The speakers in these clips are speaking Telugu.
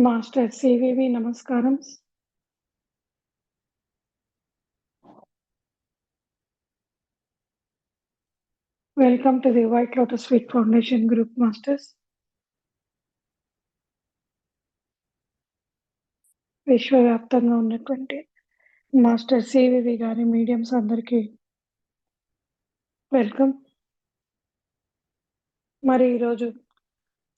మాస్టర్ సివివి నమస్కారం. Welcome to the white lotus sweet foundation group masters. విశ్వవ్యాప్తంగా ఉన్నటువంటి మాస్టర్ సివివి గారి మీడియంస్ అందరికీ వెల్కమ్. మరి ఈరోజు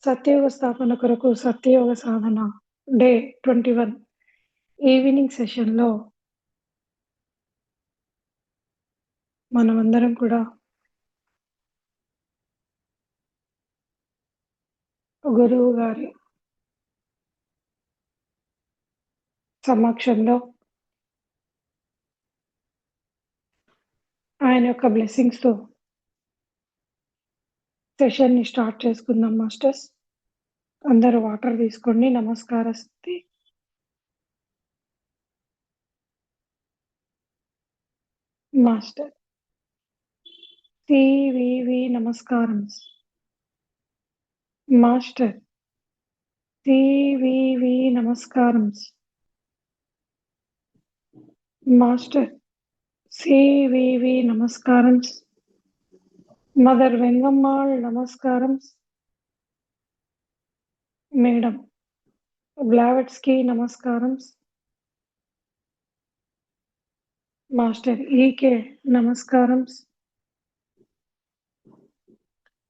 సత్యయుగ స్థాపన కొరకు సత్యయోగ సాధన డే 21 ఈవినింగ్ సెషన్లో మనమందరం కూడా గురువు గారి సమక్షంలో ఆయన యొక్క బ్లెస్సింగ్స్ తో సెషన్ ని స్టార్ట్ చేసుకుందాం మాస్టర్స్. అందరూ వాటర్ తీసుకోండి. నమస్కారస్తే. మాస్టర్ సివివి నమస్కారం. మాస్టర్ సివివి నమస్కారం. మాస్టర్ సివివి నమస్కారం. మదర్ వెంగమ్మాళ్ నమస్కారం. మేడం బ్లావెట్స్కి నమస్కారం. మాస్టర్ ఈకే నమస్కారం.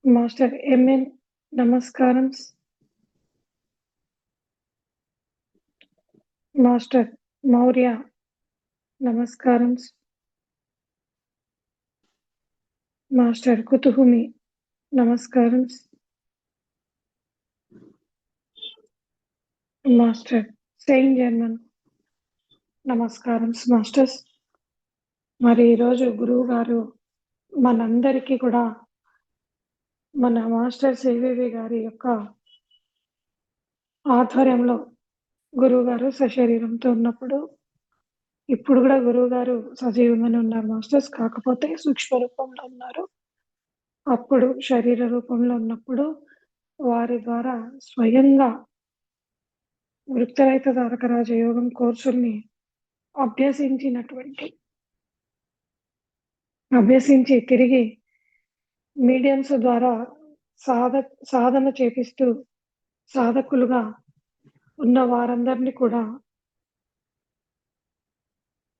మాస్టర్ ఎంఎన్ నమస్కారం. మాస్టర్ మౌర్య నమస్కారం. మాస్టర్ కుతుహుమి నమస్కారం. మాస్టర్ సెయింట్ జర్మన్ నమస్కారం. మాస్టర్స్, మరి ఈరోజు గురువు గారు మనందరికీ కూడా మన మాస్టర్ సివివి గారి యొక్క ఆధ్వర్యంలో గురువు గారు సశరీరంతో ఉన్నప్పుడు, ఇప్పుడు కూడా గురువు గారు సజీవంగానే ఉన్నారు మాస్టర్స్. కాకపోతే సూక్ష్మ రూపంలో ఉన్నారు. అప్పుడు శరీర రూపంలో ఉన్నప్పుడు వారి ద్వారా స్వయంగా వృత్తరహిత తారక రాజయోగం కోర్సుల్ని అభ్యసించి తిరిగి మీడియంస్ ద్వారా సాధన చేపిస్తూ సాధకులుగా ఉన్న వారందరినీ కూడా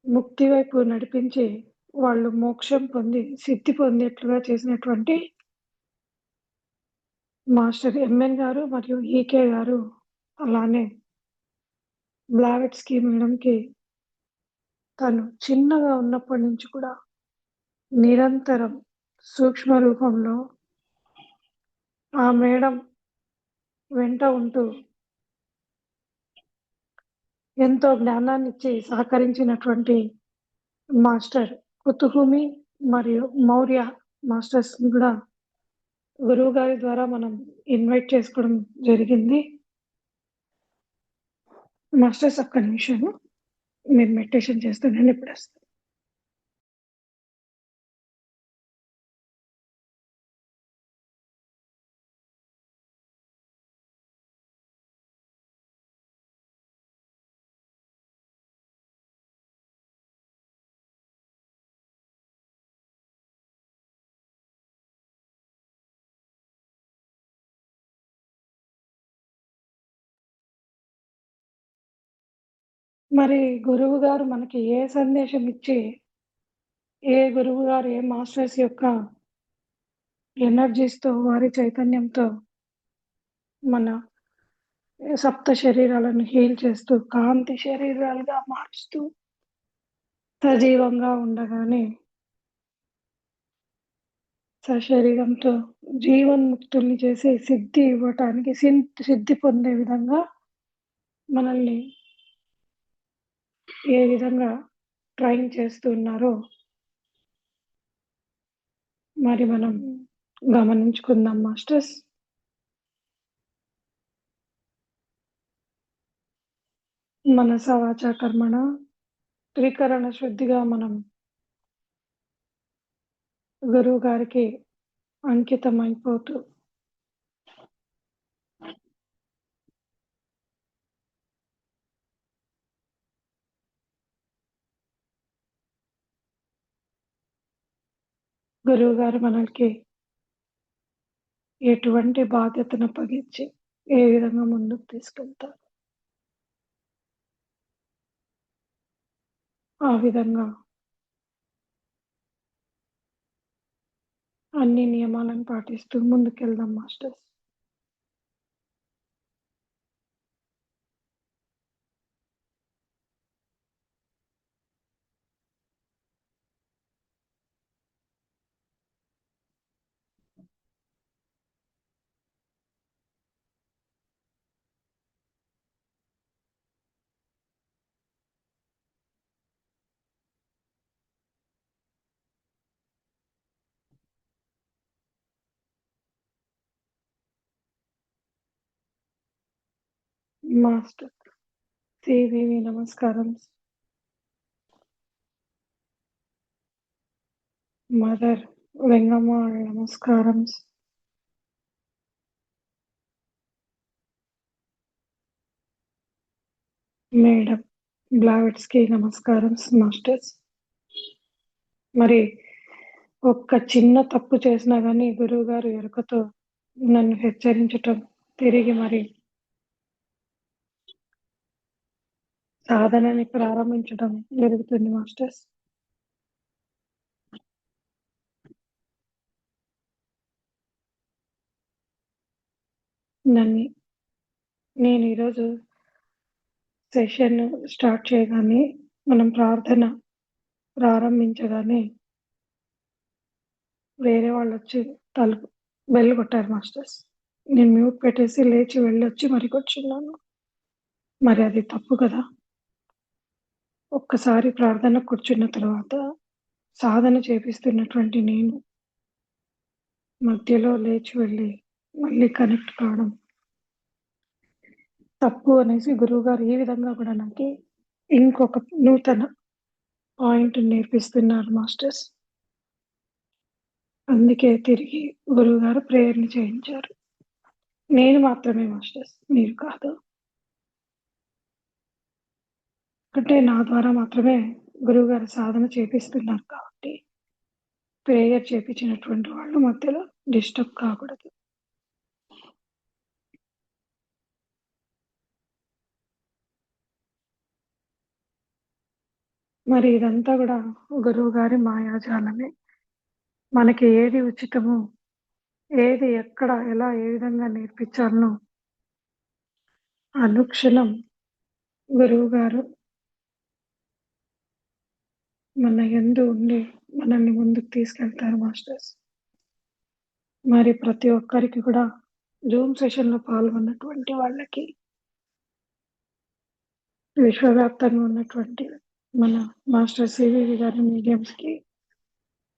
ముక్తి వైపు నడిపించి వాళ్ళు మోక్షం పొంది సిద్ధి పొందేట్లుగా చేసినటువంటి మాస్టర్ ఎంఎన్ గారు మరియు ఈకే గారు, అలానే బ్లావెట్స్కి మేడంకి తను చిన్నగా ఉన్నప్పటి నుంచి కూడా నిరంతరం సూక్ష్మ రూపంలో ఆ మేడం వెంట ఉంటూ ఎంతో జ్ఞానాన్ని ఇచ్చి సహకరించినటువంటి మాస్టర్ కుతుహుమి మరియు మౌర్య మాస్టర్స్ కూడా గురువు గారి ద్వారా మనం ఇన్వైట్ చేసుకోవడం జరిగింది. మాస్టర్స్ ఒక్క నిమిషము, మీరు మెడిటేషన్ చేస్తుండండి, ఇప్పుడు వస్తాను. మరి గురువు గారు మనకి ఏ సందేశం ఇచ్చి, ఏ గురువు గారు ఏ మాస్టర్స్ యొక్క ఎనర్జీస్తో వారి చైతన్యంతో మన సప్త శరీరాలను హీల్ చేస్తూ కాంతి శరీరాలుగా మార్చుతూ సజీవంగా ఉండగానే సశరీరంతో జీవన్ముక్తుల్ని చేసి సిద్ధి ఇవ్వటానికి సిద్ధి పొందే విధంగా మనల్ని ఏ విధంగా ట్రైన్ చేస్తున్నారో మరి మనం గమనించుకుందాం మాస్టర్స్. మనస వాచ కర్మణ త్రికరణ శుద్ధిగా మనం గురువు గారికి అంకితం అయిపోతూ గురువుగారు మనకి ఎటువంటి బాధ్యతను అప్పగించి, ఏ విధంగా ముందుకు తీసుకెళ్తారు. ఆ విధంగా అన్ని నియమాలను పాటిస్తూ ముందుకెళ్దాం మాస్టర్స్. మాస్టర్ సివివి నమస్కారం. మదర్ వెంగమ్మ నమస్కారం. మేడం బ్లావెట్స్‌కి నమస్కారం మాస్టర్స్. మరి ఒక్క చిన్న తప్పు చేసినా గాని గురువుగారు ఎరుకతో నన్ను హెచ్చరించటం, తిరిగి మరి సాధనని ప్రారంభించడం జరుగుతుంది మాస్టర్స్. నన్ను నేను ఈరోజు సెషన్ స్టార్ట్ చేయగానే, మనం ప్రార్థన ప్రారంభించగానే వేరే వాళ్ళొచ్చి తలుపు బెల్ కొట్టారు మాస్టర్స్. నేను మ్యూట్ పెట్టేసి లేచి వెళ్ళొచ్చి మరి కూర్చున్నాను. మరి అది తప్పు కదా! ఒక్కసారి ప్రార్థనకు కూర్చున్న తర్వాత సాధన చేపిస్తున్నటువంటి నేను మధ్యలో లేచి వెళ్ళి మళ్ళీ కనెక్ట్ కావడం తప్పు అనేసి గురువుగారు ఈ విధంగా కూడా నాకి ఇంకొక నూతన పాయింట్ నేర్పిస్తున్నారు మాస్టర్స్. అందుకే తిరిగి గురువుగారు ప్రేయర్‌ని చేయించారు. నేను మాత్రమే మాస్టర్స్, మీరు కాదు. అంటే నా ద్వారా మాత్రమే గురువుగారు సాధన చేపిస్తున్నారు కాబట్టి, ప్రేయర్ చేపించినటువంటి వాళ్ళు మధ్యలో డిస్టర్బ్ కాకూడదు. మరి ఇదంతా గూడా గురువుగారి మాయాజాలమే. మనకి ఏది ఉచితమో, ఏది ఎక్కడ, ఎలా, ఏ విధంగా నేర్పించాలనో అనుక్షణం గురువుగారు మన యందు ఉండి మనల్ని ముందుకు తీసుకెళ్తారు మాస్టర్స్. మరి ప్రతి ఒక్కరికి కూడా జూమ్ సెషన్‌లో పాల్గొన్నటువంటి వాళ్ళకి, విశ్వవ్యాప్తంగా ఉన్నటువంటి మన మాస్టర్ సివివి గారి మీడియంస్‌కి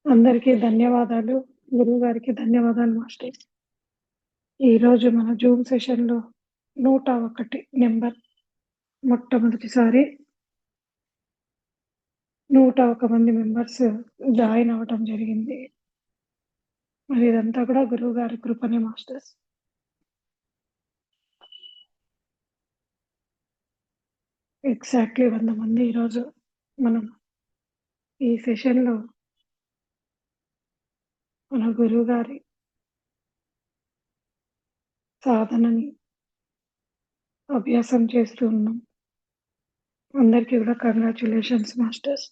అందరికీ ధన్యవాదాలు. గురువుగారికి ధన్యవాదాలు మాస్టర్స్. ఈరోజు మన జూమ్ సెషన్‌లో 101 నంబర్ మొట్టమొదటిసారి 101 మంది మెంబర్స్ జాయిన్ అవ్వటం జరిగింది. మరి ఇదంతా కూడా గురువుగారి కృపనే మాస్టర్స్. ఎగ్జాక్ట్‌లీ 100 మంది ఈరోజు మనం ఈ సెషన్‌లో మన గురువుగారి సాధనని అభ్యాసం చేస్తూ ఉన్నాం. అందరికీ కూడా కంగ్రాచ్యులేషన్స్ మాస్టర్స్.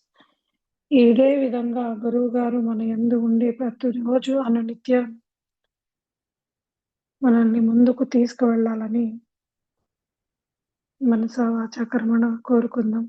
ఇదే విధంగా గురువుగారు మన యందు ఉండి ప్రతిరోజు అనునిత్యం మనల్ని ముందుకు తీసుకువెళ్ళాలని మనసా వాచా కర్మణ కోరుకుందాం.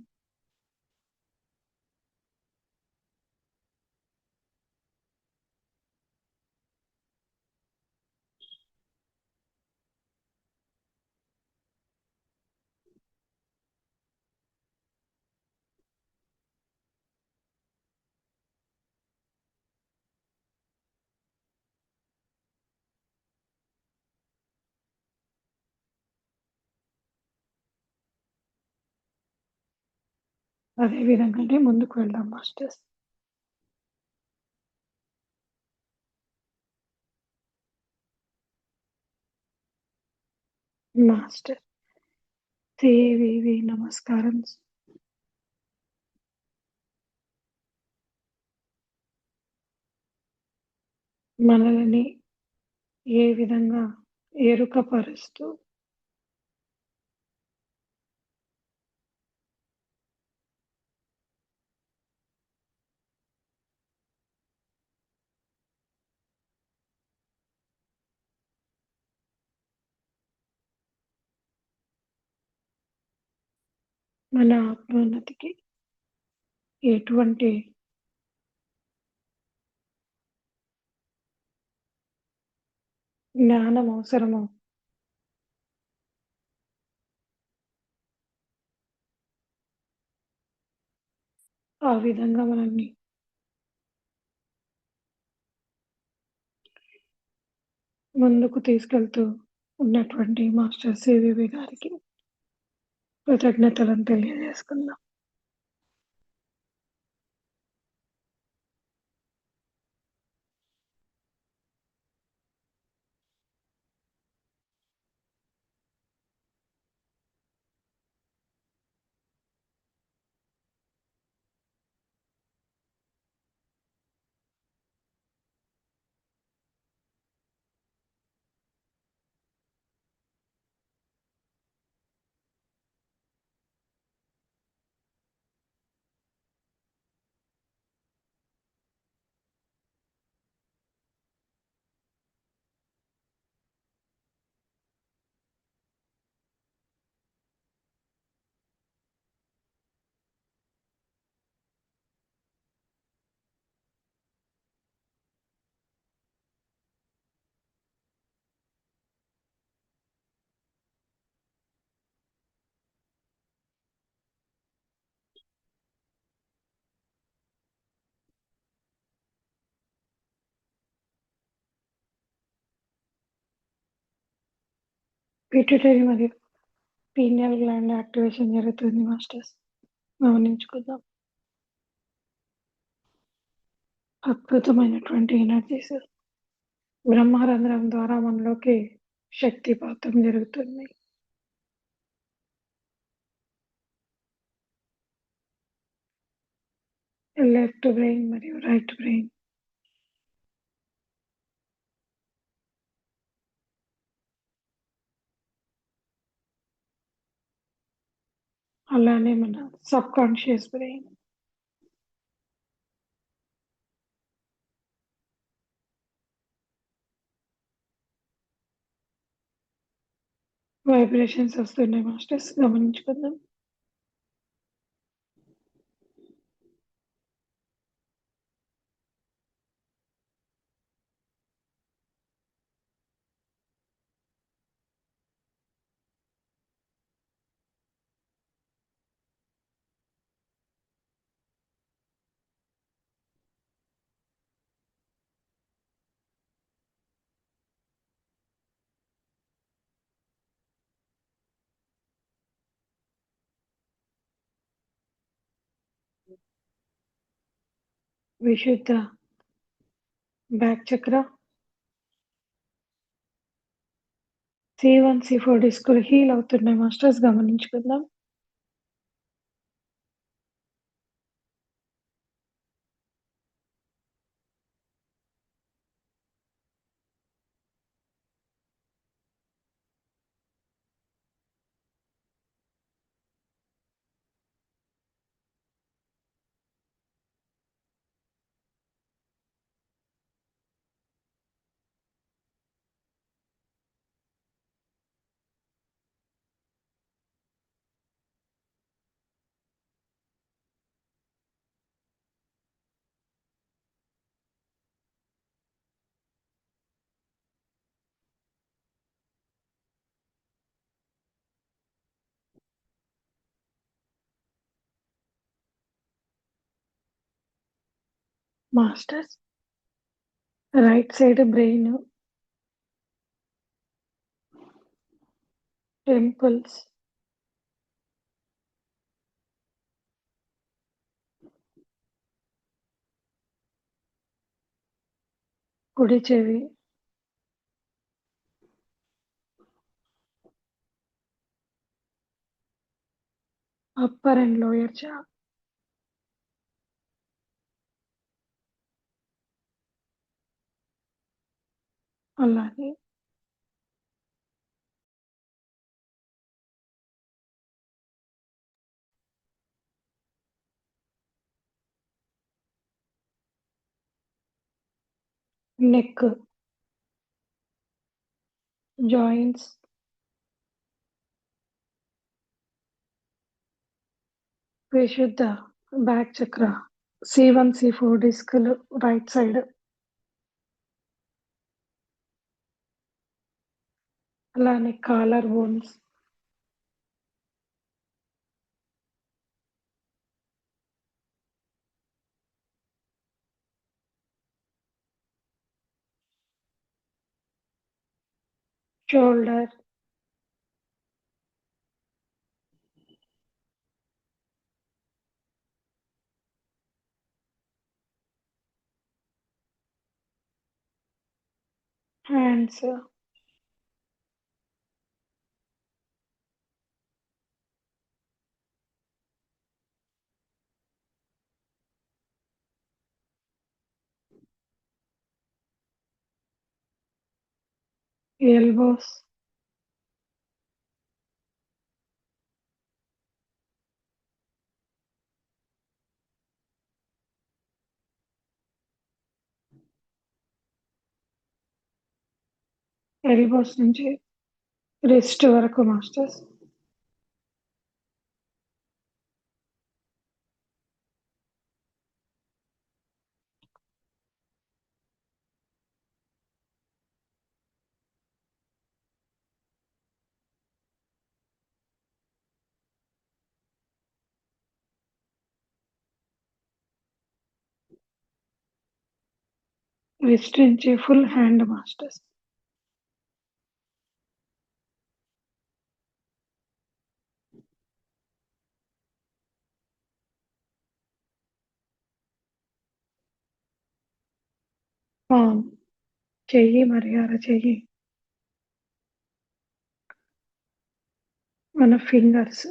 అదే విధంగానే ముందుకు వెళ్దాం మాస్టర్స్. మాస్టర్ సివివి నమస్కారం. మనల్ని ఏ విధంగా ఎరుకపరుస్తూ మన ఆత్మోన్నతికి ఎటువంటి జ్ఞానం అవసరమో ఆ విధంగా మనల్ని ముందుకు తీసుకెళ్తూ ఉన్నటువంటి మాస్టర్ సివివి గారికి కృతజ్ఞతలను తెలియజేసుకుందాం. పిట్యూటరీ మరియు పీనియల్ గ్లాండ్ యాక్టివేషన్ జరుగుతుంది మాస్టర్స్. గమనించుకుందాం. అద్భుతమైనటువంటి ఎనర్జీస్ బ్రహ్మరంధ్రం ద్వారా మనలోకి శక్తిపాతం జరుగుతుంది. లెఫ్ట్ బ్రెయిన్ మరియు రైట్ బ్రెయిన్ అలానే మన సబ్ కాన్షియస్ బ్రెయిన్ వైబ్రేషన్స్ వస్తున్నాయి మాస్టర్స్. గమనించుకుందాం. విశుద్ధ బ్యాక్ చక్ర, C1 C4 డిస్కులు హీల్ అవుతున్నాయి మాస్టర్స్. గమనించుకుందాం. Masters right side brain temples, కుడి చెవి, అప్పర్ అండ్ లోయర్ జా, అలాగే. నెక్, జాయింట్స్, విశుద్ధ, బ్యాక్ చక్ర, C1, C4 డిస్కులు రైట్ సైడ్. అలానే collar bones, shoulder, hands, elbows, elbows నుంచి రిస్ట్ వరకు మాస్టర్స్. రిస్ట్ నుంచి ఫుల్ హ్యాండ్ మాస్టర్స్. పామ్, చెయ్యి మరియు అరచెయ్యి, మన ఫింగర్స్,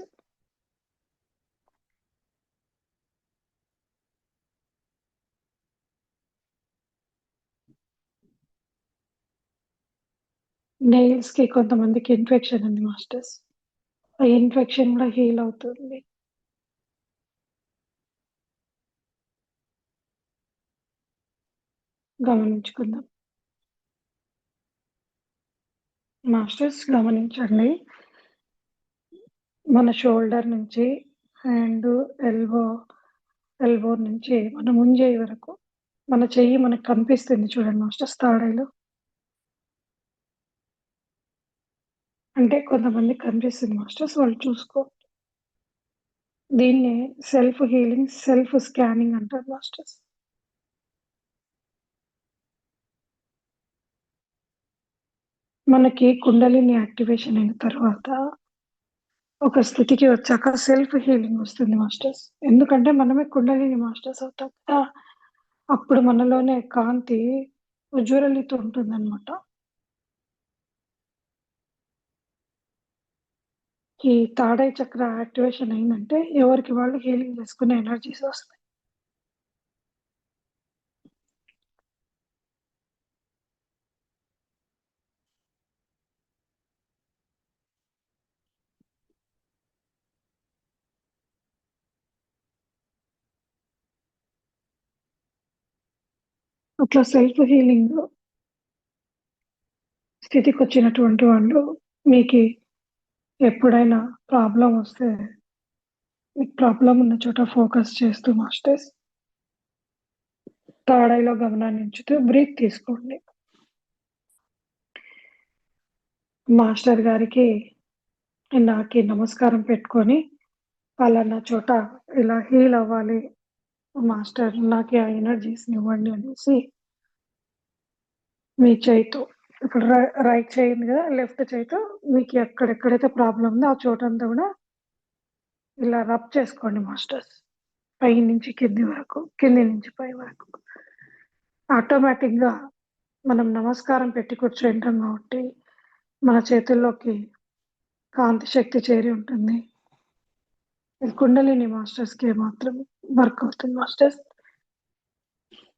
నెయిల్స్ కి కొంతమందికి ఇన్ఫెక్షన్ ఉంది మాస్టర్స్. ఆ ఇన్ఫెక్షన్ కూడా హీల్ అవుతుంది. గమనించుకుందాం మాస్టర్స్. గమనించండి, మన షోల్డర్ నుంచి హ్యాండ్, ఎల్బో, ఎల్బో నుంచి మన ముంజేయి వరకు మన చెయ్యి మనకు కనిపిస్తుంది చూడండి మాస్టర్స్. తాడైలో అంటే కొంతమంది కనిపిస్తుంది మాస్టర్స్, వాళ్ళు చూసుకో. దీన్ని సెల్ఫ్ హీలింగ్, సెల్ఫ్ స్కానింగ్ అంటారు మాస్టర్స్. మనకి కుండలిని యాక్టివేషన్ అయిన తర్వాత ఒక స్థితికి వచ్చాక సెల్ఫ్ హీలింగ్ వస్తుంది మాస్టర్స్. ఎందుకంటే మనమే కుండలిని మాస్టర్స్ అవుతాం కదా. అప్పుడు మనలోనే కాంతి ఉజ్వలిత ఉంటుందన్నమాట. ఈ తాడై చక్ర యాక్టివేషన్ అయిందంటే ఎవరికి వాళ్ళు హీలింగ్ చేసుకునే ఎనర్జీస్ వస్తాయి. అట్లా సెల్ఫ్ హీలింగ్ స్థితికి వచ్చినటువంటి వాళ్ళు మీకు ఎప్పుడైనా ప్రాబ్లం వస్తే మీకు ప్రాబ్లం ఉన్న చోట ఫోకస్ చేస్తూ మాస్టర్స్ తాడైలో గమనాన్ని ఉంచుతూ బ్రీత్ తీసుకోండి. మాస్టర్ గారికి నాకి నమస్కారం పెట్టుకొని పలానా చోట ఇలా హీల్ అవ్వాలి మాస్టర్, నాకు ఆ ఎనర్జీస్ని ఇవ్వండి అనేసి మీ చేయితో, ఇప్పుడు రైట్ చేయి ఉంది కదా, లెఫ్ట్ చేయితో మీకు ఎక్కడెక్కడైతే ప్రాబ్లం ఉందో ఆ చోటంతా కూడా ఇలా రబ్ చేసుకోండి మాస్టర్స్. పై నుంచి కింది వరకు, కింది నుంచి పై వరకు. ఆటోమేటిక్గా మనం నమస్కారం పెట్టి కూర్చుంటాం కాబట్టి మన చేతుల్లోకి కాంతి శక్తి చేరి ఉంటుంది. ఇది కుండలిని మాస్టర్స్కి మాత్రం వర్క్ అవుతుంది మాస్టర్స్.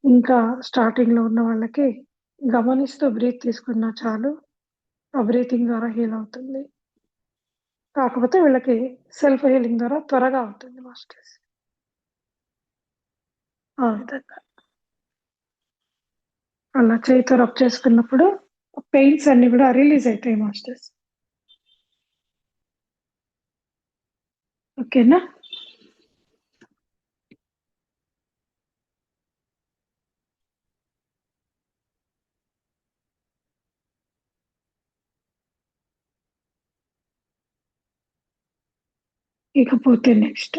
ఇంకా స్టార్టింగ్ లో ఉన్న వాళ్ళకి గమనిస్తూ బ్రీత్ తీసుకున్నా చాలు. ఆ బ్రీతింగ్ ద్వారా హీల్ అవుతుంది. కాకపోతే వీళ్ళకి సెల్ఫ్ హీలింగ్ ద్వారా త్వరగా అవుతుంది మాస్టర్స్. ఆ విధంగా. అలా చేయితో రబ్ చేసుకున్నప్పుడు పెయిన్స్ అన్నీ గూడా రిలీజ్ అయితాయి మాస్టర్స్. ఓకేనా? ఇకపోతే నెక్స్ట్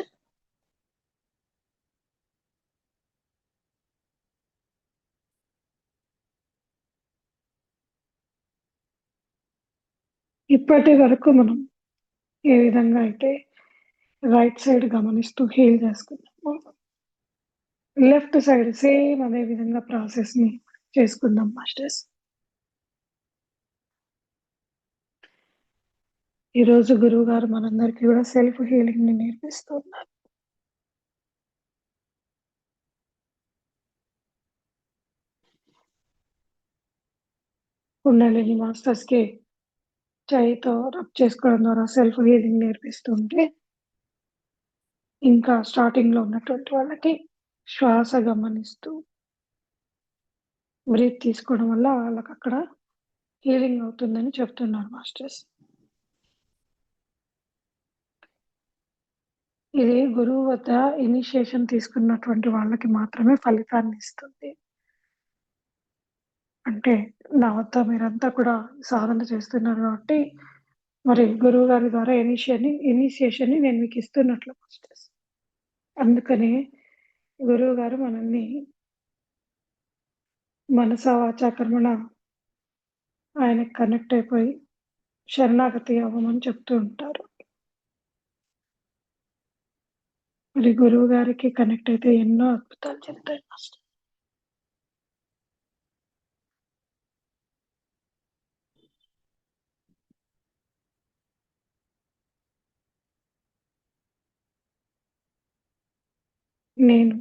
ఇప్పటి వరకు మనం ఏ విధంగా అయితే రైట్ సైడ్ గమనిస్తూ హీల్ చేసుకున్నామో, లెఫ్ట్ సైడ్ సేమ్ అదే విధంగా ప్రాసెస్‌ని చేసుకుందాం మాస్టర్స్. ఈరోజు గురువుగారు మనందరికీ గూడా సెల్ఫ్ హీలింగ్‌ని నేర్పిస్తూ ఉన్నారు. కుండలిని మాస్టర్స్‌కి చేయితో రబ్ చేసుకోవడం ద్వారా సెల్ఫ్ హీలింగ్ నేర్పిస్తుంటే, ఇంకా స్టార్టింగ్‌లో ఉన్నటువంటి వాళ్ళకి శ్వాస గమనిస్తూ బ్రీత్ తీసుకోవడం వల్ల వాళ్ళకక్కడ హీలింగ్ అవుతుందని చెప్తున్నారు మాస్టర్స్. ఇది గురువు వద్ద ఇనిషియేషన్ తీసుకున్నటువంటి వాళ్ళకి మాత్రమే ఫలితాన్నిస్తుంది. అంటే నా వద్ద మీరంతా కూడా సాధన చేస్తున్నారు కాబట్టి, మరి గురువుగారి ద్వారా ఇనిషియేషన్‌ని నేను మీకిస్తున్నట్లు మాస్టర్స్. అందుకని గురువుగారు మనల్ని మనస, వాచా, కర్మణ ఆయనకి కనెక్ట్ అయిపోయి శరణాగతి అవ్వమని చెప్తూ ఉంటారు. మరి గురువుగారికి కనెక్ట్ అయితే ఎన్నో అద్భుతాలు జరుగుతాయి మాస్టర్. నేను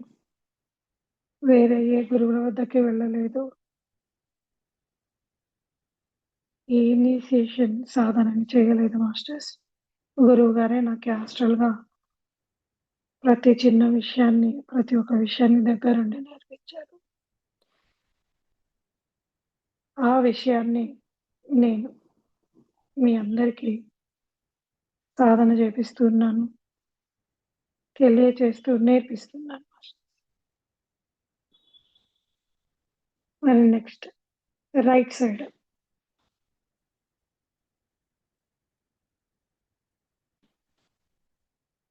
వేరే ఏ గురువుల వద్దకి వెళ్ళలేదు. ఏ ఇనిషియేషన్ సాధనని చేయలేదు మాస్టర్స్. గురువుగారే నాకు యాస్ట్రల్‌గా ప్రతి చిన్న విషయాన్ని, ప్రతి ఒక్క విషయాన్ని దగ్గరుండి నేర్పించారు. ఆ విషయాన్ని నేను మీ అందరికీ సాధన చేపిస్తున్నాను. తెలియచేస్తూ నేర్పిస్తున్నాను మాస్టర్. మరి నెక్స్ట్ రైట్ సైడ్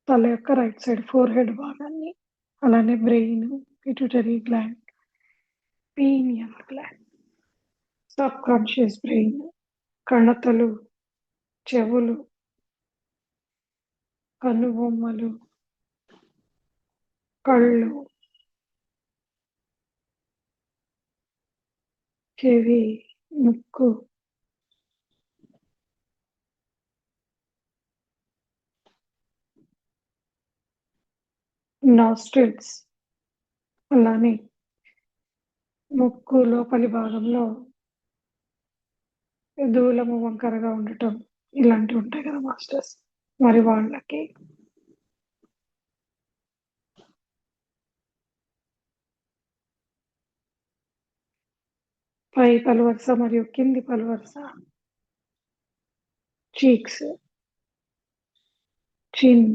తల యొక్క రైట్ సైడ్ ఫోర్‌హెడ్ భాగాన్ని, అలానే brain, pituitary gland, pineal gland, subconscious brain, కణతలు, చెవులు, కనుబొమ్మలు, కళ్ళు, చెవి, ముక్కు, నాస్ట్రిల్స్, అలానే ముక్కు లోపలి భాగంలో దూలము వంకరగా ఉండటం ఇలాంటివి ఉంటాయి కదా మాస్టర్స్. మరి వాళ్ళకి పై పలువరుస మరియు కింది పలువరుస, cheeks, chin,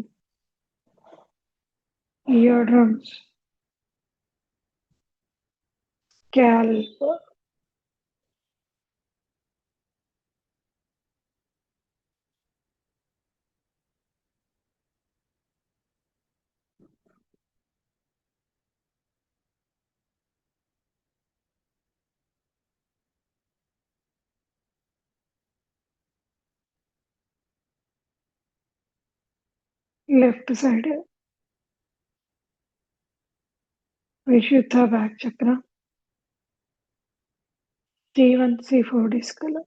ear drums, scalp, left side విశుద్ధ బ్యాక్ చక్ర, T1, C4 డిస్కులు,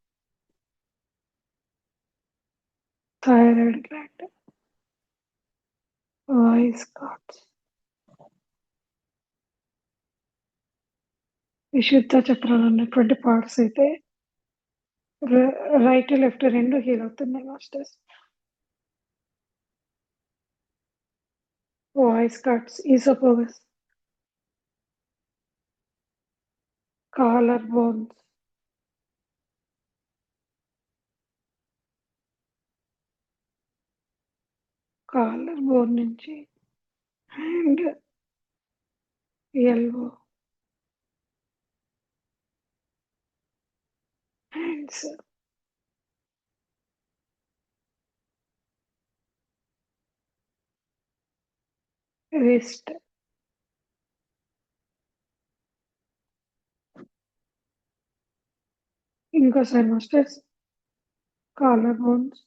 థైరాయిడ్ గ్లాండ్, వాయిస్ కార్డ్స్, విశుద్ధ చక్రాలు ఉన్నటువంటి పార్ట్స్ అయితే రైట్, లెఫ్ట్ 2 హీల్ అవుతున్నాయి masters. Voice cords, oesophagus, collar bones, collar bone నుంచి హ్యాండ్, ఎల్బో, హ్యాండ్స్, రిస్ట్, ఇంకోసారి మాస్టర్స్. కాలర్ బోన్స్,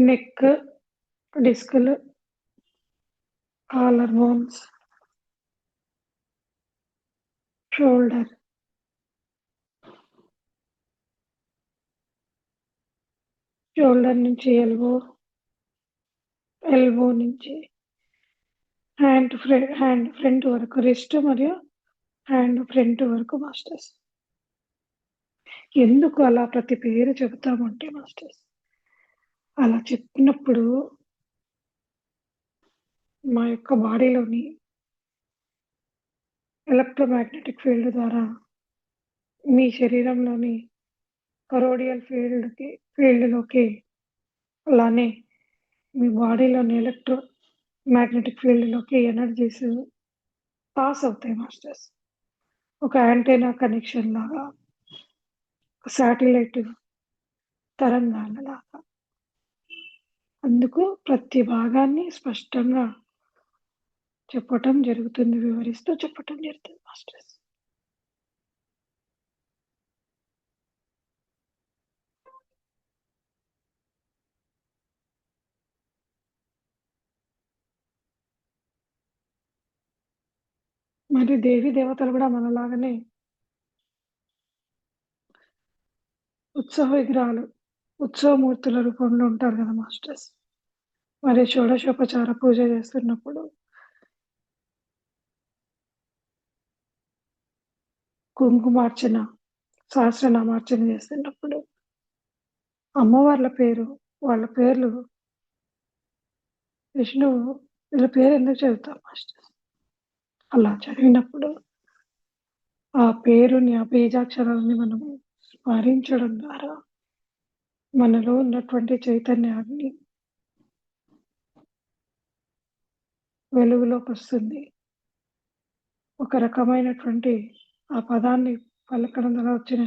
నెక్, డిస్కులు, కాలర్ బోన్స్, షోల్డర్, షోల్డర్ నుంచి ఎల్బో, ఎల్బో నుంచి హ్యాండ్ ఫ్రంట్ వరకు, రిస్ట్ మరియు హ్యాండ్ ఫ్రంట్ వరకు మాస్టర్స్. ఎందుకు అలా ప్రతి పేరు చెబుతామంటే మాస్టర్స్, అలా చెప్పినప్పుడు మా యొక్క బాడీలోని ఎలక్ట్రోమాగ్నెటిక్ ఫీల్డ్ ద్వారా మీ శరీరంలోని కరోడియల్ ఫీల్డ్లోకి, అలానే మీ బాడీలోని మ్యాగ్నెటిక్ ఫీల్డ్లోకి ఎనర్జీస్ పాస్ అవుతాయి మాస్టర్స్. ఒక యాంటెన్నా కనెక్షన్ లాగా, శాటిలైట్ తరంగాలలాగా. అందుకు ప్రతి భాగాన్ని స్పష్టంగా చెప్పటం జరుగుతుంది, వివరిస్తూ చెప్పటం జరుగుతుంది మాస్టర్స్. మరి దేవీ దేవతలు కూడా మనలాగానే ఉత్సవ విగ్రహాలు, ఉత్సవమూర్తుల రూపంలో ఉంటారు కదా మాస్టర్స్. మరి షోడశోపచార పూజ చేస్తున్నప్పుడు కుంకుమార్చన, సహస్రనామార్చన చేస్తున్నప్పుడు అమ్మవార్ల వాళ్ళ పేర్లు, విష్ణువు వీళ్ళ పేరు ఎందుకు చదువుతాం మాస్టర్స్? అలా చదివినప్పుడు ఆ పేరుని, ఆ బీజాక్షరాలని మనము స్మరించడం ద్వారా మనలో ఉన్నటువంటి చైతన్యాన్ని వెలుగులోకి వస్తుంది. ఒక రకమైనటువంటి ఆ పదాన్ని పలకడం ద్వారా వచ్చిన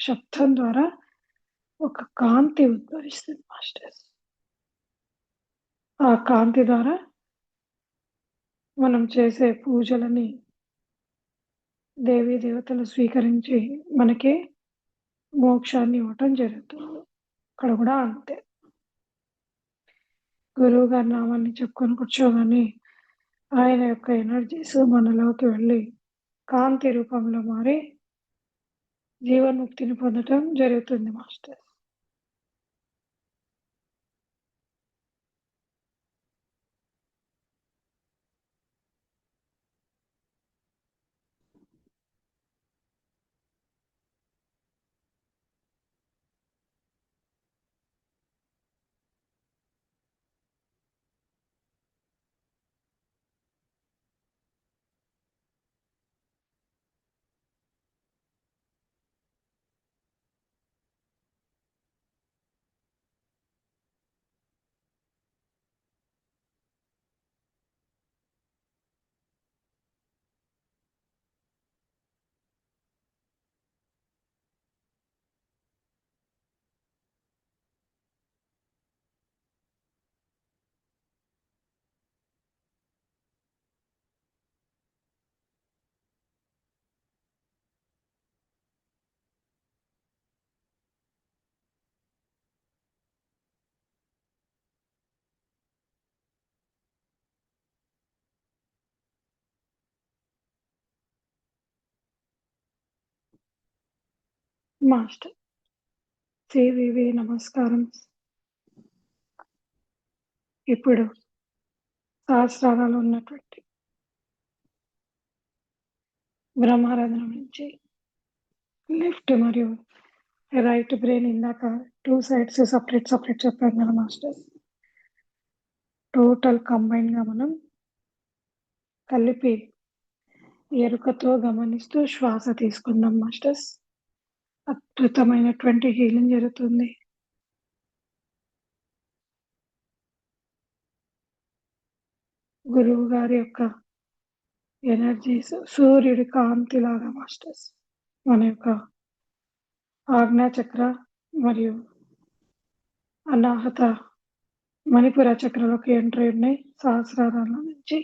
శబ్దం ద్వారా ఒక కాంతి ఉద్భవిస్తుంది మాస్టర్స్. ఆ కాంతి ద్వారా మనం చేసే పూజలని దేవీ దేవతలు స్వీకరించి మనకి మోక్షాన్ని ఇవ్వటం జరుగుతుంది. ఇక్కడ కూడా అంతే. గురువు గారి నామాన్ని చెప్పుకొని కూర్చోగానే ఆయన యొక్క ఎనర్జీస్ మనలోకి వెళ్ళి కాంతి రూపంలో మారి జీవన్ముక్తిని పొందటం జరుగుతుంది మాస్టర్. మాస్టర్ సివివి నమస్కారం. ఇప్పుడు సహస్రాలలో ఉన్నటువంటి బ్రహ్మారంధ్రం నుంచి లెఫ్ట్ మరియు రైట్ బ్రెయిన్ ఇందాక 2 సైడ్స్ సెపరేట్ చెప్పాను కదా మాస్టర్స్. టోటల్ కంబైన్డ్‌గా మనం కలిపి ఎరుకతో గమనిస్తూ శ్వాస తీసుకుందాం మాస్టర్స్. అద్భుతమైనటువంటి హీలింగ్ జరుగుతుంది. గురువు గారి యొక్క ఎనర్జీస్ సూర్యుడి కాంతిలాగా మాస్టర్స్ మన యొక్క ఆజ్ఞా చక్ర మరియు అనాహత మణిపుర చక్రలోకి ఎంటర్ అయి ఉన్నాయి. సహస్రారాల నుంచి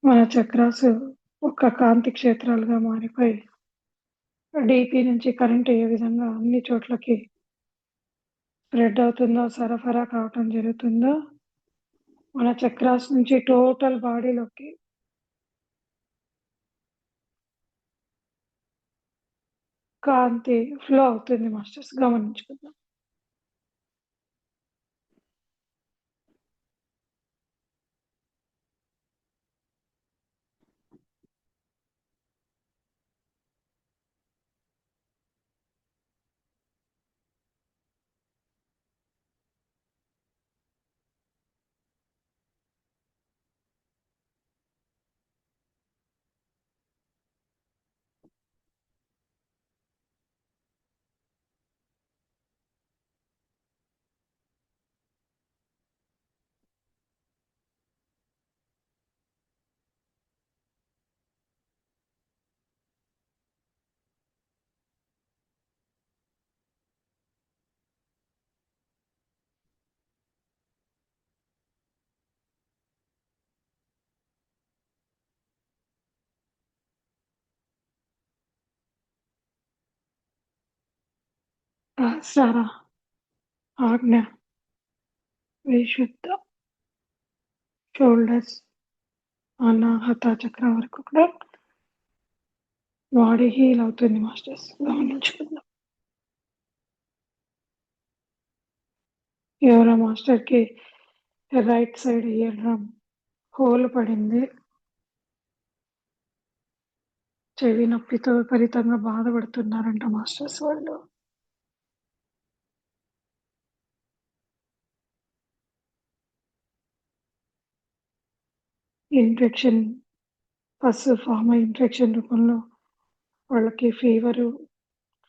మన చక్రాస్ ఒక కాంతి క్షేత్రాలుగా మారిపోయి డీపీ నుంచి కరెంట్ ఏ విధంగా అన్ని చోట్లకి స్ప్రెడ్ అవుతుందో, సరఫరా కావటం జరుగుతుందో, మన చక్రాస్ నుంచి టోటల్ బాడీలోకి కాంతి ఫ్లో అవుతుంది మాస్టర్స్. గమనించుకుందాం. సహస్రార ఆజ్ఞ విశుద్ధ షోల్డర్స్ అనాహత చక్ర వరకు కూడా బాడీ హీల్ అవుతుంది మాస్టర్స్. గమనించుకుందాం. ఎవరో మాస్టర్కి right side ear drum whole పడింది. చెవి నొప్పితో విపరీతంగా బాధపడుతున్నారంట మాస్టర్స్ వాళ్ళు. ఇన్ఫెక్షన్ పస్ ఫామ్ ఇన్ఫెక్షన్ రూపంలో వాళ్ళకి ఫీవరు,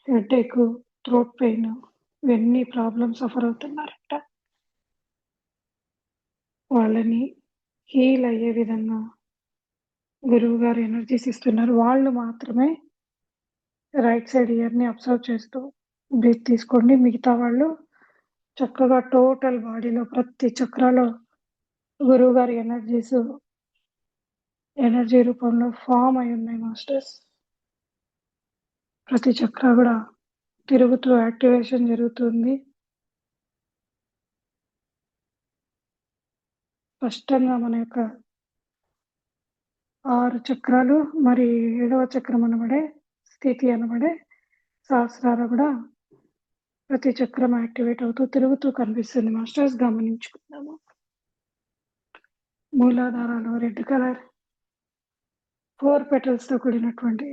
హెడేక్, థ్రోట్ పెయిన్ ఇవన్నీ ప్రాబ్లమ్స్ సఫర్ అవుతున్నారంట. వాళ్ళని హీల్ అయ్యే విధంగా గురువు గారు ఎనర్జీస్ ఇస్తున్నారు. వాళ్ళు మాత్రమే రైట్ సైడ్ ఇయర్ని అబ్జర్వ్ చేస్తూ బ్రీత్ తీసుకోండి. మిగతా వాళ్ళు చక్కగా టోటల్ బాడీలో ప్రతి చక్రాలో గురువు గారి ఎనర్జీ రూపంలో ఫామ్ అయి ఉన్నాయి మాస్టర్స్. ప్రతి చక్ర కూడా తిరుగుతూ యాక్టివేషన్ జరుగుతుంది. స్పష్టంగా మన యొక్క 6 చక్రాలు మరి 7వ చక్రం అనబడే స్థితి అనబడే సహస్రార కూడా ప్రతి చక్రం యాక్టివేట్ అవుతూ తిరుగుతూ కనిపిస్తుంది మాస్టర్స్. గమనించుకుందాము. మూలాధారాలు రెడ్ కలర్ 4 పెటల్స్ తో కూడినటువంటి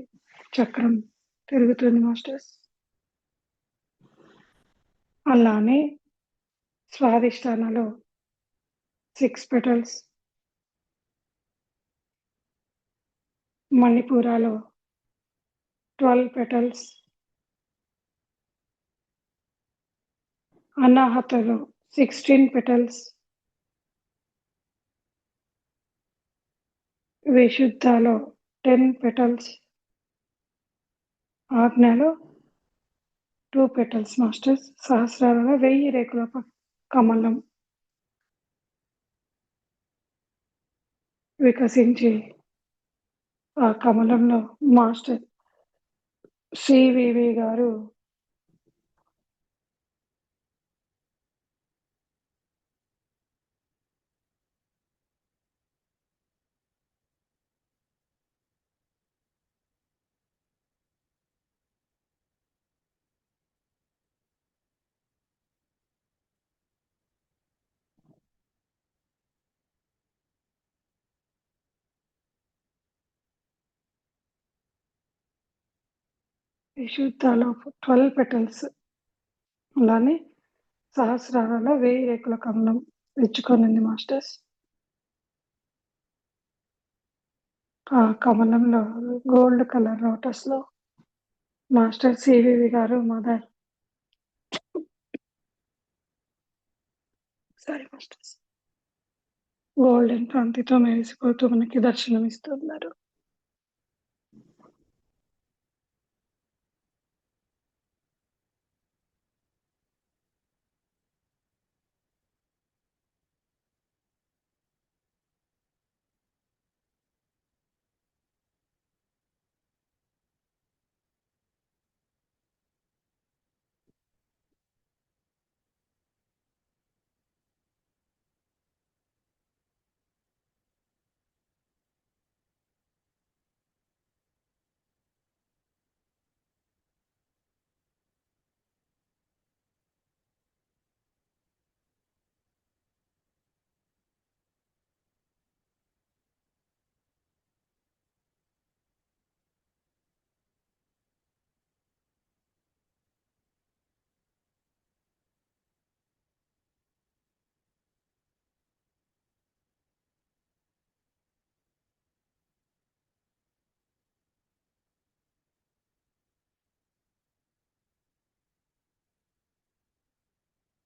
చక్రం తిరుగుతుంది మాస్టర్స్. అలానే స్వాదిష్టానాలు 6 పెటల్స్, మణిపూరాలో 12 పెటల్స్, అనాహతలో 16 పెటల్స్, విశుద్ధలో 10 పెటల్స్, ఆజ్ఞలో 2 పెటల్స్ మాస్టర్స్. సహస్రాలలో 1000 రేకుల కమలం వికసించి ఆ కమలంలో మాస్టర్ సివివి గారు విశుద్ధాలో 12 పెటల్స్. అలానే సహస్రాలలో 1000 రేకుల కమలం విచ్చుకొనుంది మాస్టర్స్. ఆ కమలంలో గోల్డ్ కలర్ లోటస్‌లో మాస్టర్ సివివి గారు మదర్ సారీ మాస్టర్స్ గోల్డెన్ కాంతితో మెరిసిపోతూ మనకి దర్శనమిస్తున్నారు.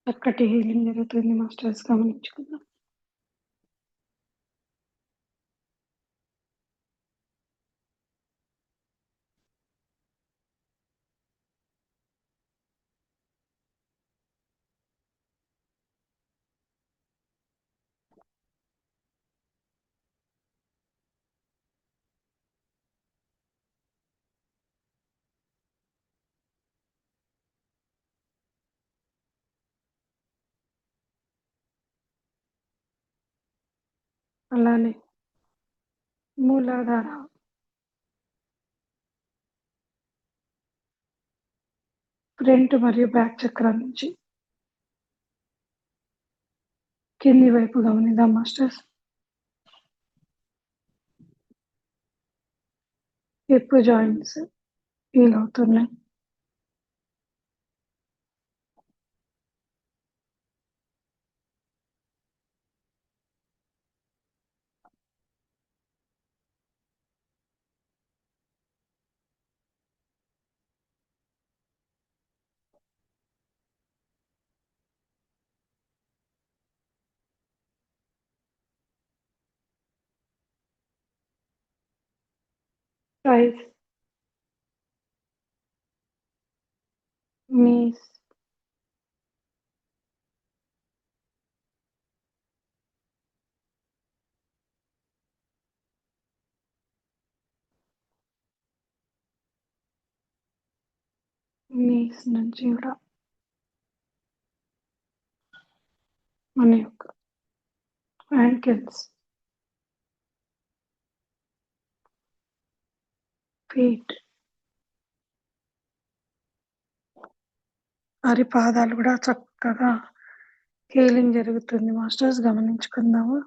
చక్కటి హీలింగ్ జరుగుతుంది మాస్టర్స్, గమనించుకుందాం. అలానే మూలాధార ఫ్రంట్ మరియు బ్యాక్ చక్రాల నుంచి కింది వైపు గమనిద్దాం మాస్టర్స్. హిప్ జాయింట్స్ హీల్ అవుతున్నాయి. థైస్, నీస్, నీస్ నుంచి కూడా మన యొక్క యాంకిల్స్, ఫీట్, వారి పాదాలు కూడా చక్కగా హీలింగ్ జరుగుతుంది మాస్టర్స్, గమనించుకుందాము.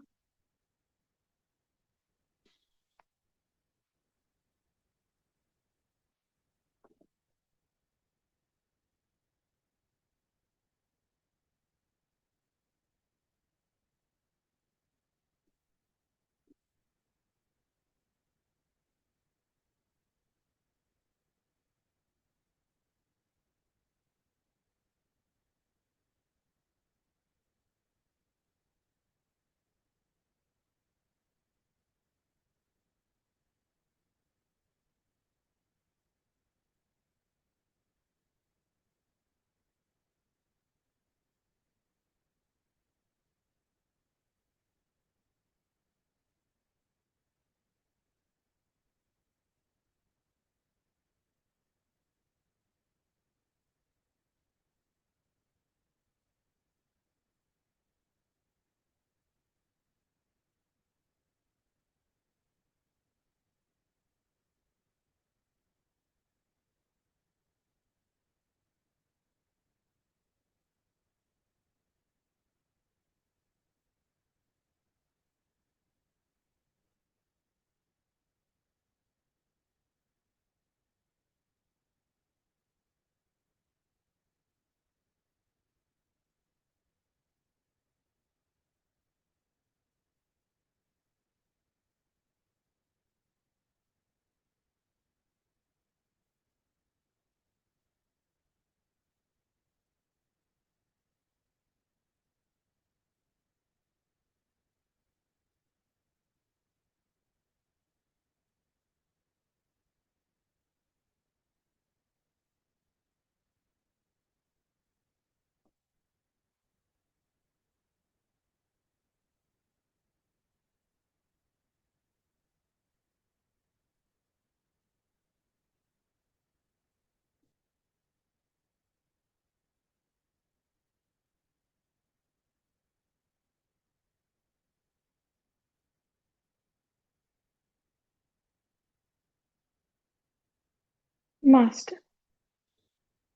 మాస్టర్.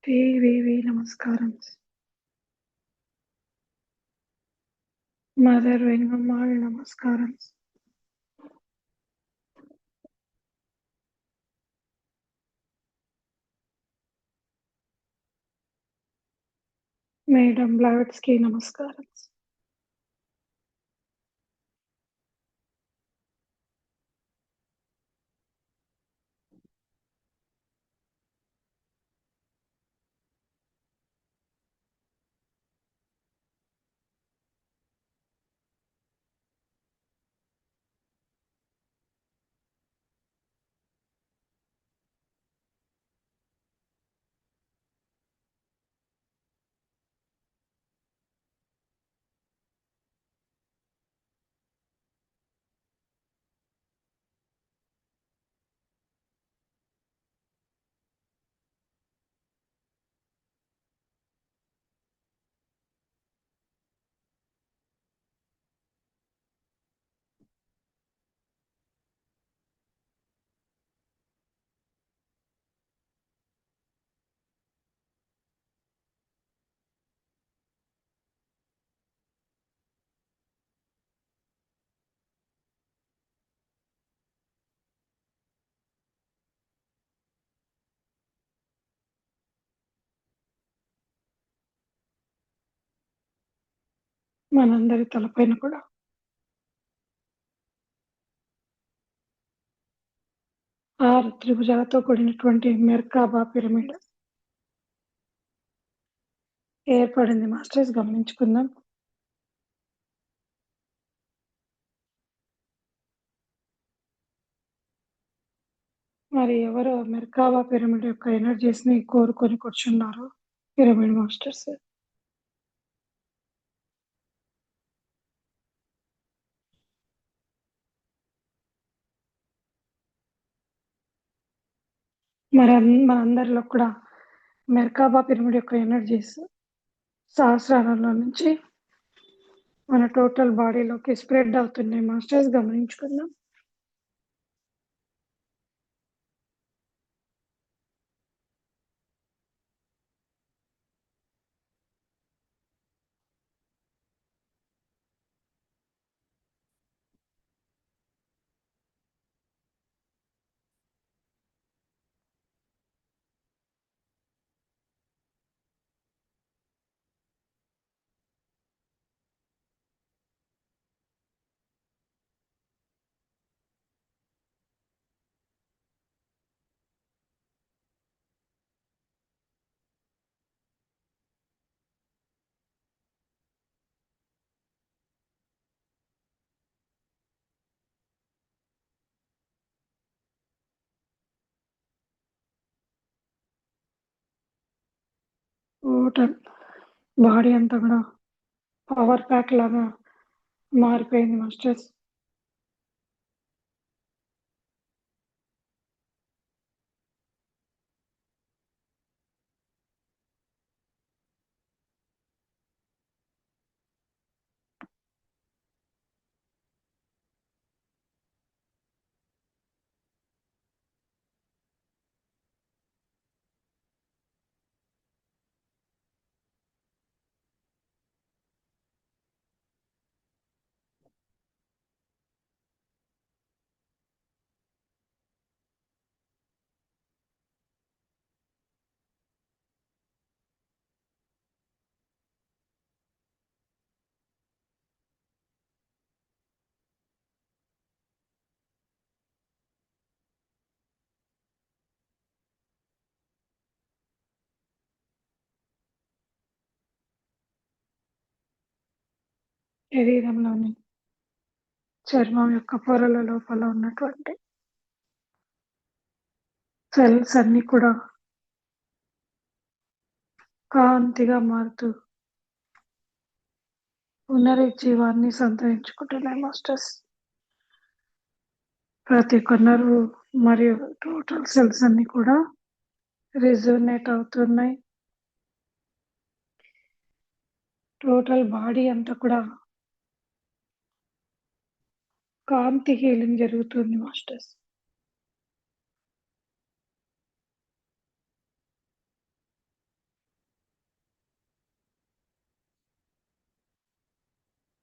వేయి నమస్కారం. మదర్ వెంగమ్మాళ్ నమస్కారం. మేడం బ్లావెట్స్‌కి నమస్కారం. మనందరి తలపైన కూడా 6 త్రిభుజాలతో కూడినటువంటి మెర్కాబా పిరమిడ్ ఏర్పడింది మాస్టర్స్ గమనించుకుందాం. మరి ఎవరు మెర్కాబా పిరమిడ్ యొక్క ఎనర్జీస్‌ని కోరుకొని కూర్చున్నారు? Pyramid masters. మనందరిలో కూడా మెర్కాబా పిరమిడ్ యొక్క ఎనర్జీస్ సహస్రారంలో నుంచి మన టోటల్ బాడీలోకి స్ప్రెడ్ అవుతున్నాయి మాస్టర్స్ గమనించుకుందాం. టోటల్ బాడీ అంతా కూడా పవర్ ప్యాక్ లాగా మారిపోయింది మాస్టర్స్. శరీరంలోని చర్మం యొక్క పొరల లోపల ఉన్నటువంటి సెల్స్ అన్ని కూడా కాంతిగా మారుతూ పునరుజ్జీవాన్ని సంతరించుకుంటున్నాయి మాస్టర్స్. ప్రతి ఒక్క నర్వ్ మరియు టోటల్ సెల్స్ అన్ని కూడా రిజోనేట్ అవుతున్నాయి. టోటల్ బాడీ అంతా కూడా కాంతి హీలింగ్ జరుగుతుంది మాస్టర్స్.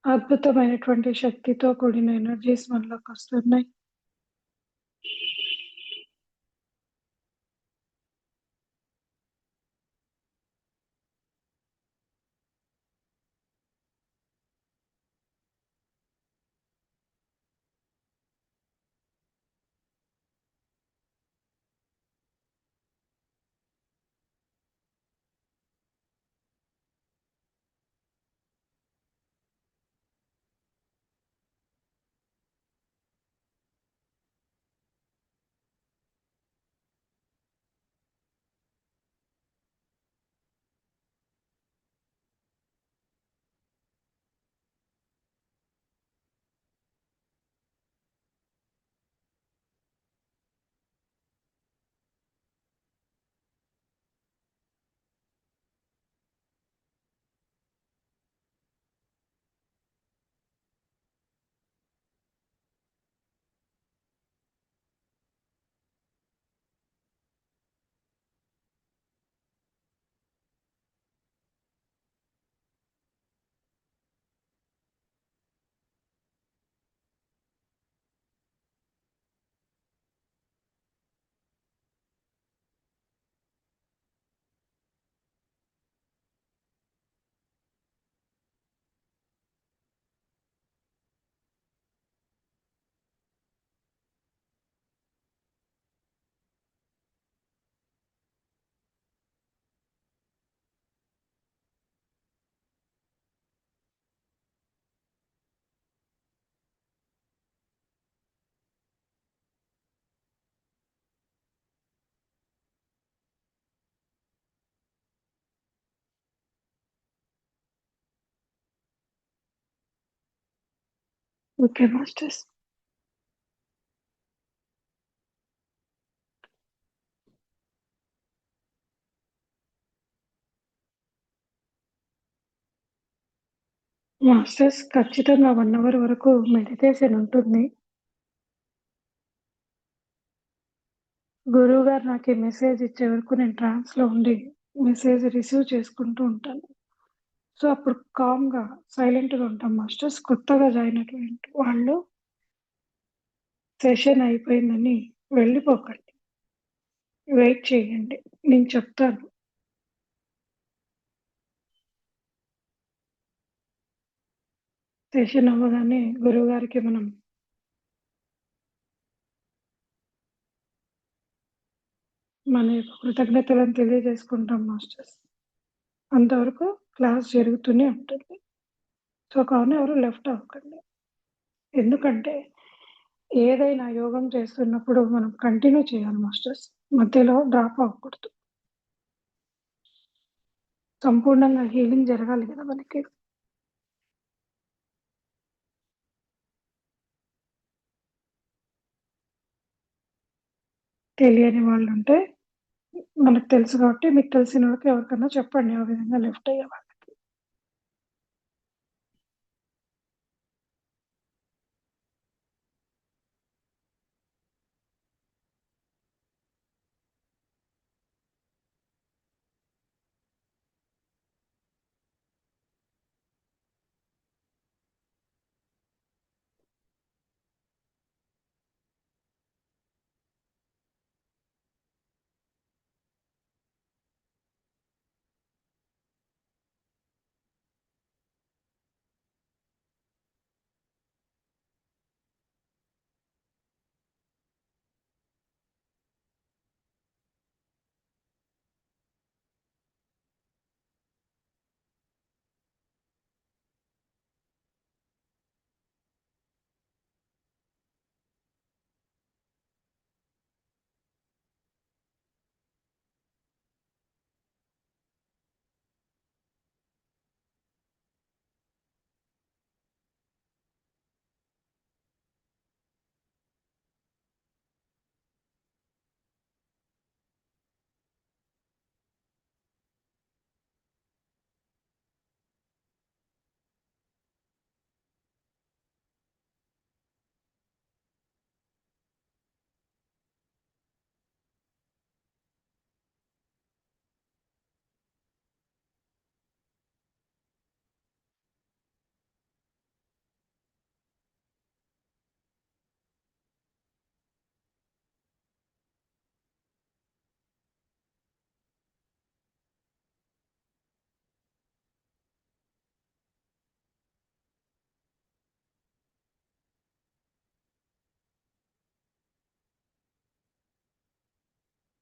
అద్భుతమైనటువంటి శక్తితో కూడిన ఎనర్జీస్ మనలోకొస్తున్నాయి. Okay masters. మాస్టర్స్ ఖచ్చితంగా 1 అవర్ వరకు మెడిటేషన్ ఉంటుంది. గురువుగారు నాకు ఈ మెసేజ్ ఇచ్చే వరకు నేను ట్రాన్స్‌లో ఉండి మెసేజ్ రిసీవ్ చేసుకుంటూ ఉంటాను. సో, అప్పుడు కామ్‌గా, సైలెంట్‌గా ఉంటాం మాస్టర్స్. కొత్తగా జాయిన్ అయినటువంటి వాళ్ళు సెషన్ అయిపోయిందని వెళ్ళిపోకండి. వెయిట్ చేయండి. నేను చెప్తాను. సెషన్ అవ్వగానే గురువుగారికి మనం మన యొక్క కృతజ్ఞతలను తెలియజేసుకుంటాం మాస్టర్స్. అంతవరకు క్లాస్ జరుగుతూనే ఉంటుంది. సో, కావున ఎవరు లెఫ్ట్ అవ్వకండి. ఎందుకంటే ఏదైనా యోగం చేస్తున్నప్పుడు మనం కంటిన్యూ చేయాలి మాస్టర్స్. మధ్యలో డ్రాప్ అవ్వకూడదు. సంపూర్ణంగా హీలింగ్ జరగాలి గదా మనకి. తెలియని వాళ్ళుంటే మనకు తెలుసు కాబట్టి మీకు తెలిసినోళ్ళకి ఎవరికన్నా చెప్పండి ఆ విధంగా లెఫ్ట్ అయ్యే వాళ్ళకి.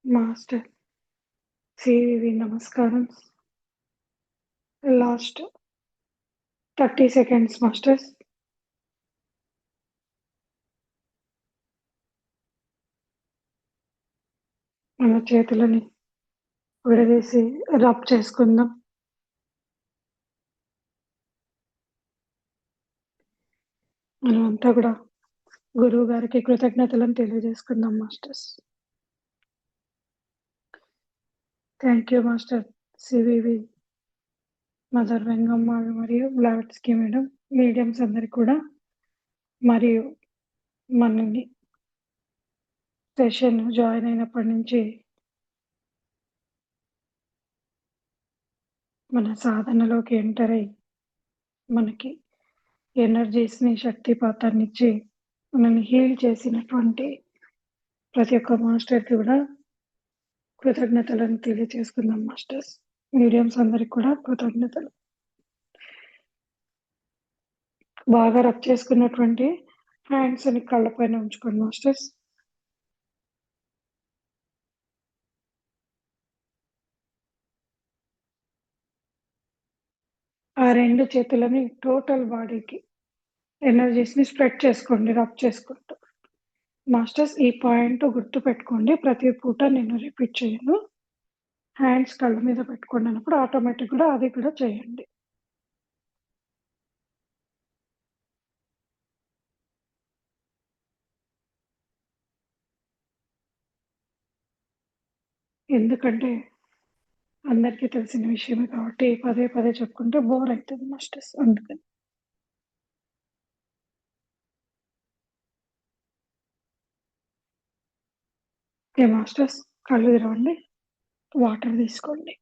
మాస్టర్ సివివి నమస్కారం. Last 30 seconds masters. మన చేతులని విడదీసి రబ్ చేసుకుందాం. మనమంతా కూడా గురువు గారికి కృతజ్ఞతలను తెలియజేసుకుందాం masters. Thank you master CVV, mother Vengamma మరియు బ్లావెట్స్కి మేడం, మీడియంస్ అందరికి కూడా, మరియు మనని సెషన్ జాయిన్ అయినప్పటి నుంచి మన సాధనలోకి ఎంటర్ అయ్యి మనకి ఎనర్జీస్ని, శక్తిపాతాన్నిచ్చి మనల్ని హీల్ చేసినటువంటి ప్రతి ఒక్క మాస్టర్కి కూడా కృతజ్ఞతలను తెలియజేసుకుందాం మాస్టర్స్. మీడియంస్ అందరికి కూడా కృతజ్ఞతలు. బాగా రబ్ చేసుకున్నటువంటి హ్యాండ్స్ అని కళ్ళపైన ఉంచుకోండి మాస్టర్స్. ఆ 2 చేతులని టోటల్ బాడీకి ఎనర్జీస్ని స్ప్రెడ్ చేసుకోండి రబ్ చేసుకుంటూ. మాస్టర్స్ ఈ పాయింట్ గుర్తు పెట్టుకోండి, ప్రతి పూట నేను రిపీట్ చేయను. హ్యాండ్స్ కళ్ళ మీద పెట్టుకోండి అన్నప్పుడు ఆటోమేటిక్ కూడా అది కూడా చేయండి. ఎందుకంటే అందరికీ తెలిసిన విషయమే కాబట్టి పదే పదే చెప్పుకుంటే బోర్ అవుతుంది మాస్టర్స్, అందుకని. ఓకే మాస్టర్స్, కళ్ళు తెరవండి, వాటర్ తీసుకోండి.